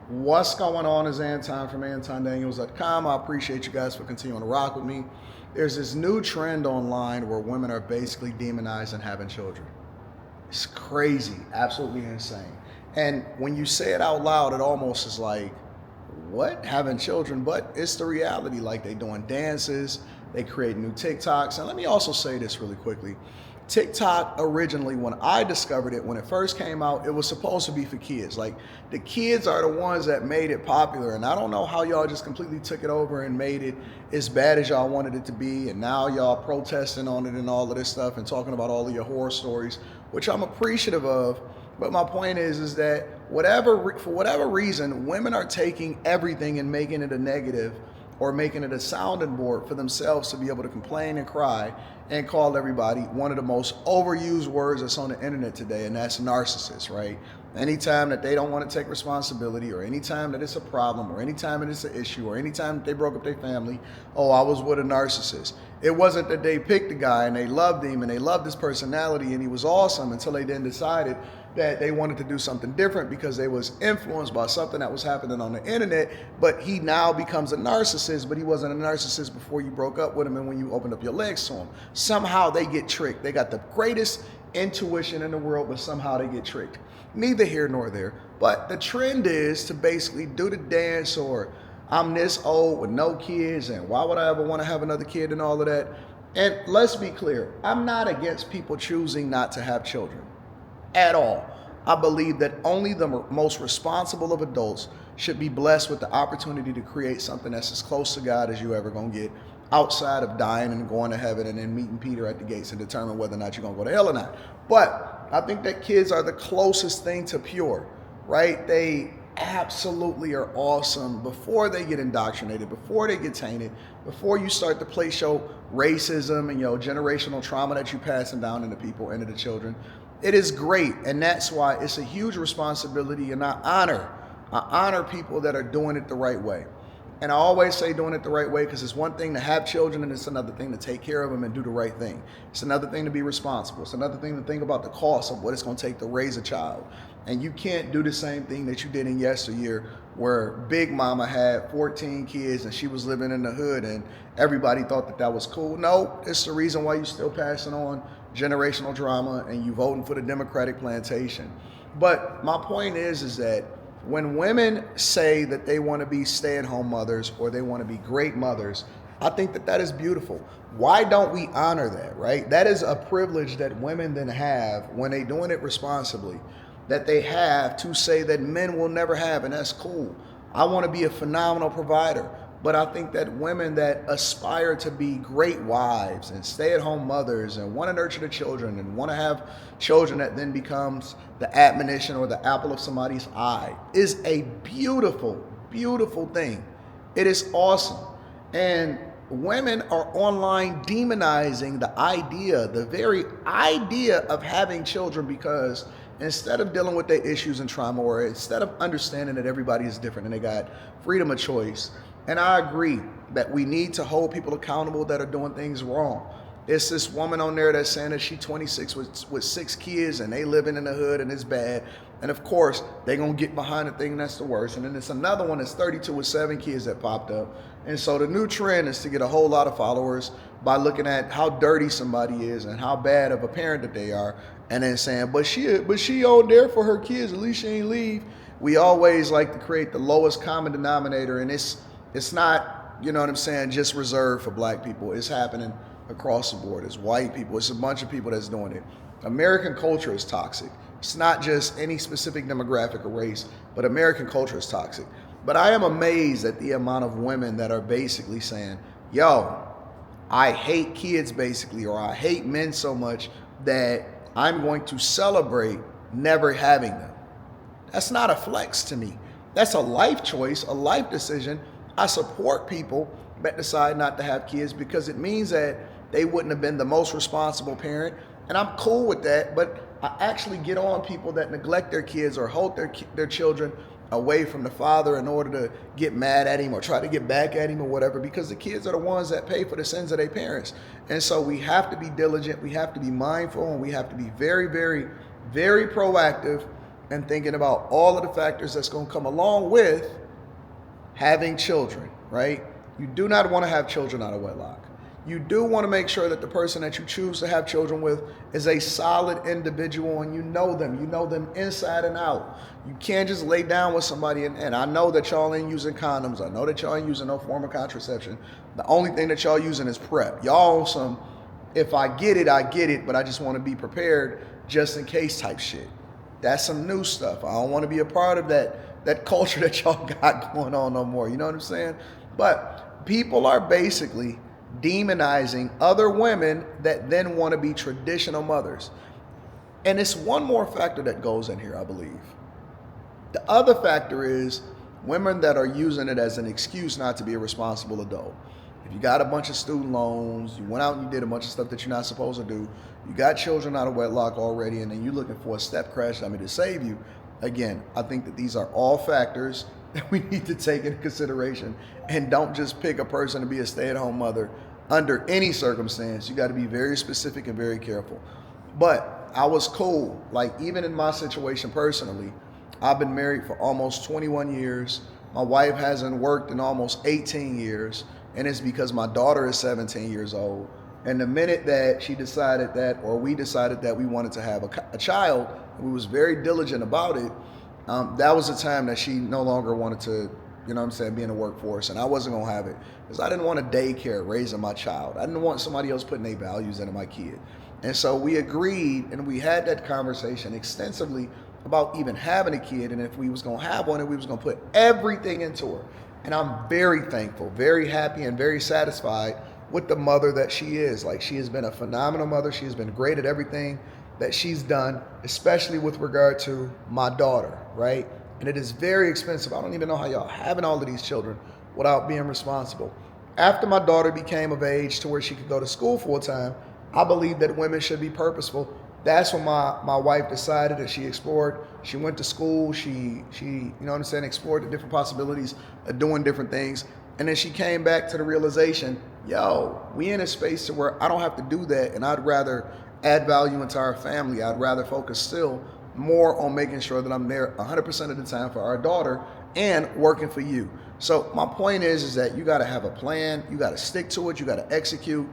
What's going on is Anton from antondaniels.com. I appreciate you guys for continuing to rock with me. There's this new trend online where women are basically demonizing having children. It's crazy, absolutely insane. And when you say it out loud, it almost is like, what? Having children? But it's the reality. Like, they doing dances, they create new TikToks. And let me also say this really quickly. TikTok originally, when I discovered it, when it first came out, it was supposed to be for kids. Like, the kids are the ones that made it popular. And I don't know how y'all just completely took it over and made it as bad as y'all wanted it to be. And now y'all protesting on it and all of this stuff and talking about all of your horror stories, which I'm appreciative of. But my point is that for whatever reason, women are taking everything and making it a negative, or making it a sounding board for themselves to be able to complain and cry and call everybody one of the most overused words that's on the internet today, and that's narcissist, right? Anytime that they don't want to take responsibility, or anytime that it's a problem, or anytime that it's an issue, or anytime that they broke up their family, oh, I was with a narcissist. It wasn't that they picked a guy and they loved him and they loved his personality and he was awesome until they then decided that they wanted to do something different because they was influenced by something that was happening on the internet. But he now becomes a narcissist, but he wasn't a narcissist before you broke up with him and when you opened up your legs to him. Somehow they get tricked. They got the greatest intuition in the world, but somehow they get tricked. Neither here nor there. But the trend is to basically do the dance, or I'm this old with no kids and why would I ever want to have another kid and all of that. And let's be clear, I'm not against people choosing not to have children at all. I believe that only the most responsible of adults should be blessed with the opportunity to create something that's as close to God as you ever gonna get, outside of dying and going to heaven and then meeting Peter at the gates and determine whether or not you're gonna go to hell or not. But I think that kids are the closest thing to pure, right? They absolutely are awesome before they get indoctrinated, before they get tainted, before you start to play show racism and generational trauma that you're passing down into people, into the children. It is great, and that's why it's a huge responsibility, and I honor people that are doing it the right way. And I always say doing it the right way because it's one thing to have children and it's another thing to take care of them and do the right thing. It's another thing to be responsible. It's another thing to think about the cost of what it's going to take to raise a child. And you can't do the same thing that you did in yesteryear, where Big Mama had 14 kids and she was living in the hood and everybody thought that that was cool. No, it's the reason why you're still passing on generational drama and you voting for the Democratic plantation. But my point is that when women say that they want to be stay-at-home mothers or they want to be great mothers, I think that that is beautiful. Why don't we honor that, right? That is a privilege that women then have when they're doing it responsibly, that they have to say that men will never have, and that's cool. I want to be a phenomenal provider, but I think that women that aspire to be great wives and stay-at-home mothers and want to nurture the children and want to have children that then becomes the admonition or the apple of somebody's eye is a beautiful, beautiful thing. It is awesome. And women are online demonizing the very idea of having children, because instead of dealing with their issues and trauma, or instead of understanding that everybody is different and they got freedom of choice. And I agree that we need to hold people accountable that are doing things wrong. It's this woman on there that's saying that she's 26 with 6 kids and they living in the hood and it's bad. And of course, they're going to get behind the thing that's the worst. And then there's another one that's 32 with 7 kids that popped up. And so the new trend is to get a whole lot of followers by looking at how dirty somebody is and how bad of a parent that they are. And then saying, but she on there for her kids, at least she ain't leave. We always like to create the lowest common denominator, and it's not, you know what I'm saying, just reserved for black people. It's happening across the board. It's white people. It's a bunch of people that's doing it. American culture is toxic. It's not just any specific demographic or race, but American culture is toxic. But I am amazed at the amount of women that are basically saying, yo, I hate kids basically, or I hate men so much that I'm going to celebrate never having them. That's not a flex to me. That's a life choice, a life decision. I support people that decide not to have kids because it means that they wouldn't have been the most responsible parent. And I'm cool with that, but I actually get on people that neglect their kids or hold their children away from the father in order to get mad at him or try to get back at him or whatever, because the kids are the ones that pay for the sins of their parents. And so we have to be diligent, we have to be mindful, and we have to be very, very, very proactive and thinking about all of the factors that's going to come along with having children, right? You do not want to have children out of wedlock. You do want to make sure that the person that you choose to have children with is a solid individual and you know them inside and out. You can't just lay down with somebody and I know that y'all ain't using condoms. I know that y'all ain't using no form of contraception. The only thing that y'all using is PrEP. Y'all on some, if I get it, but I just want to be prepared just in case type shit. That's some new stuff. I don't want to be a part of that culture that y'all got going on no more. You know what I'm saying? But people are basically demonizing other women that then want to be traditional mothers. And it's one more factor that goes in here, I believe. The other factor is women that are using it as an excuse not to be a responsible adult. If you got a bunch of student loans, you went out and you did a bunch of stuff that you're not supposed to do, you got children out of wedlock already, and then you're looking for a step crash to save you. Again, I think that these are all factors that we need to take into consideration, and don't just pick a person to be a stay-at-home mother under any circumstance. You got to be very specific and very careful. But I was cool. Like, even in my situation personally, I've been married for almost 21 years. My wife hasn't worked in almost 18 years, and it's because my daughter is 17 years old. And the minute that she decided that, or we decided that we wanted to have a child, we was very diligent about it. That was the time that she no longer wanted to, you know what I'm saying, be in the workforce, and I wasn't gonna have it because I didn't want a daycare raising my child. I didn't want somebody else putting their values into my kid. And so we agreed, and we had that conversation extensively about even having a kid, and if we was gonna have one, and we was gonna put everything into her. And I'm very thankful, very happy, and very satisfied with the mother that she is. Like, she has been a phenomenal mother. She has been great at everything that she's done, especially with regard to my daughter, right? And it is very expensive. I don't even know how y'all having all of these children without being responsible. After my daughter became of age to where she could go to school full time, I believe that women should be purposeful. That's when my wife decided that she explored. She went to school. She you know what I'm saying, explored the different possibilities of doing different things. And then she came back to the realization, yo, we in a space to where I don't have to do that, and I'd rather add value into our family. I'd rather focus still more on making sure that I'm there 100% of the time for our daughter and working for you. So my point is that you got to have a plan. You got to stick to it. You got to execute.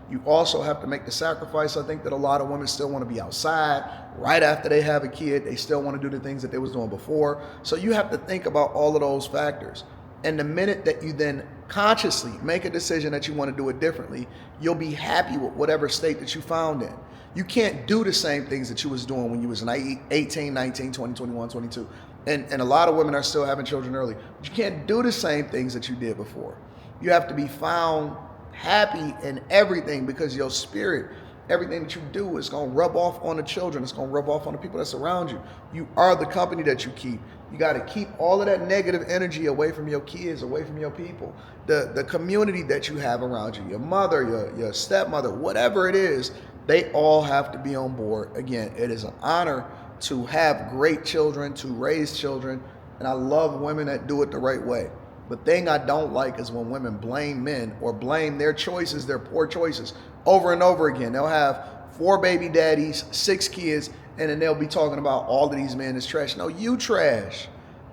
You also have to make the sacrifice. I think that a lot of women still want to be outside right after they have a kid. They still want to do the things that they was doing before. So you have to think about all of those factors. And the minute that you then consciously make a decision that you want to do it differently, you'll be happy with whatever state that you found in. You can't do the same things that you was doing when you was 18, 19, 20, 21, 22. And a lot of women are still having children early. But you can't do the same things that you did before. You have to be found happy in everything, because your spirit, everything that you do is going to rub off on the children. It's going to rub off on the people that's around you. You are the company that you keep. You got to keep all of that negative energy away from your kids, away from your people, the community that you have around you, your mother, your stepmother, whatever it is. They all have to be on board. Again, it is an honor to have great children, to raise children, and I love women that do it the right way. The thing I don't like is when women blame men or blame their choices, their poor choices, over and over again. They'll have 4 baby daddies, 6 kids, and then they'll be talking about all of these men is trash. No, you trash.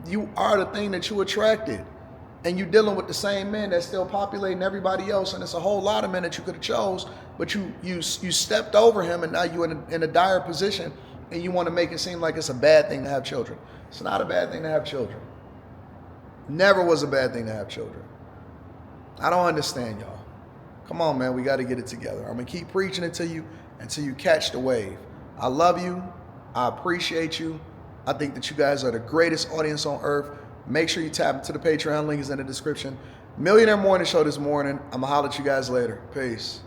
You are the thing that you attracted. And you're dealing with the same men that's still populating everybody else, and it's a whole lot of men that you could have chose, but you stepped over him, and now you're in a dire position, and you want to make it seem like it's a bad thing to have children. It's not a bad thing to have children. Never was a bad thing to have children. I don't understand, y'all. Come on, man, we got to get it together. I'm going to keep preaching it to you until you catch the wave. I love you. I appreciate you. I think that you guys are the greatest audience on earth. Make sure you tap into the Patreon link is in the description. Millionaire Morning Show this morning. I'm going to holler at you guys later. Peace.